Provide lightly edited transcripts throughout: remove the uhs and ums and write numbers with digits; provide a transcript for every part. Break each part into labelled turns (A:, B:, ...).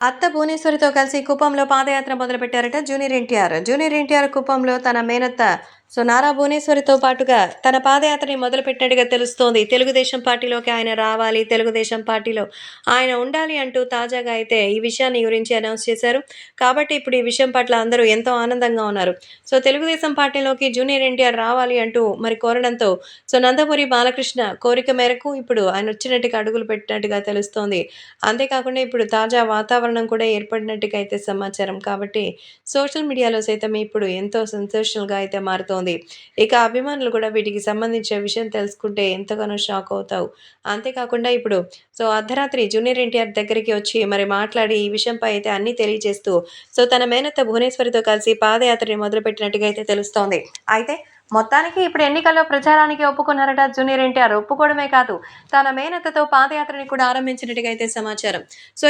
A: అత్త భువనేశ్వరితో కలిసి కుప్పంలో పాదయాత్ర మొదలుపెట్టారట జూనియర్ ఎన్టీఆర్. జూనియర్ ఎన్టీఆర్ కుప్పంలో తన మేనత్త నారా భువనేశ్వరితో పాటుగా తన పాదయాత్రని మొదలుపెట్టినట్టుగా తెలుస్తోంది. తెలుగుదేశం పార్టీలోకి ఆయన రావాలి, తెలుగుదేశం పార్టీలో ఆయన ఉండాలి అంటూ తాజాగా అయితే ఈ విషయాన్ని గురించి అనౌన్స్ చేశారు. కాబట్టి ఇప్పుడు ఈ విషయం పట్ల అందరూ ఎంతో ఆనందంగా ఉన్నారు. తెలుగుదేశం పార్టీలోకి జూనియర్ ఎన్టీఆర్ రావాలి అంటూ మరి కోరడంతో నందమూరి బాలకృష్ణ కోరిక మేరకు ఇప్పుడు ఆయన వచ్చినట్టుగా అడుగులు పెట్టినట్టుగా తెలుస్తోంది. అంతేకాకుండా ఇప్పుడు తాజా వాతావరణం కూడా ఏర్పడినట్టుగా అయితే సమాచారం. కాబట్టి సోషల్ మీడియాలో సైతం ఇప్పుడు ఎంతో సెన్సేషనల్‌గా అయితే మారుతోంది. ఇక అభిమానులు కూడా వీటికి సంబంధించిన విషయం తెలుసుకుంటే ఎంతగానో షాక్ అవుతావు. అంతేకాకుండా ఇప్పుడు అర్ధరాత్రి జూనియర్ ఎన్టీఆర్ దగ్గరికి వచ్చి మరి మాట్లాడి ఈ విషయంపై అయితే అన్నీ తెలియజేస్తూ తన మేనత్త భువనేశ్వరితో కలిసి పాదయాత్రని మొదలుపెట్టినట్టుగా అయితే తెలుస్తోంది. అయితే మొత్తానికి ఇప్పుడు ఎన్నికల్లో ప్రచారానికి ఒప్పుకున్నారట జూనియర్ ఎన్టీఆర్. ఒప్పుకోవడమే కాదు, తన మేనత్తతో పాదయాత్రని కూడా ఆరంభించినట్టుగా అయితే సమాచారం.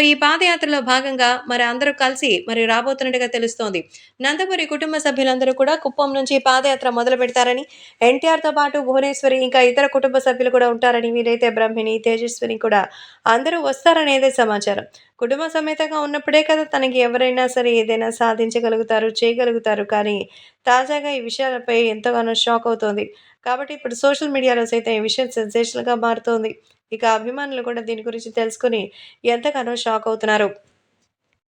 A: ఈ పాదయాత్రలో భాగంగా మరి అందరూ కలిసి మరి రాబోతున్నట్టుగా తెలుస్తోంది. నందమూరి కుటుంబ సభ్యులందరూ కూడా కుప్పం నుంచి పాదయాత్ర మొదలు పెడతారని, ఎన్టీఆర్‌తో పాటు భువనేశ్వరి ఇంకా ఇతర కుటుంబ సభ్యులు కూడా ఉంటారని, వీలైతే బ్రహ్మిణి, తేజస్విని కూడా అందరూ వస్తారనేదే సమాచారం. కుటుంబ సమేతంగా ఉన్నప్పుడే కదా తనకి ఎవరైనా సరే ఏదైనా సాధించగలుగుతారు, చేయగలుగుతారు. కానీ తాజాగా ఈ విషయాలపై ఎంతగానో షాక్ అవుతోంది. కాబట్టి ఇప్పుడు సోషల్ మీడియాలో సైతం ఈ విషయం సెన్సేషనల్‌గా మారుతోంది. ఇక అభిమానులు కూడా దీని గురించి తెలుసుకొని ఎంతగానో షాక్ అవుతున్నారు.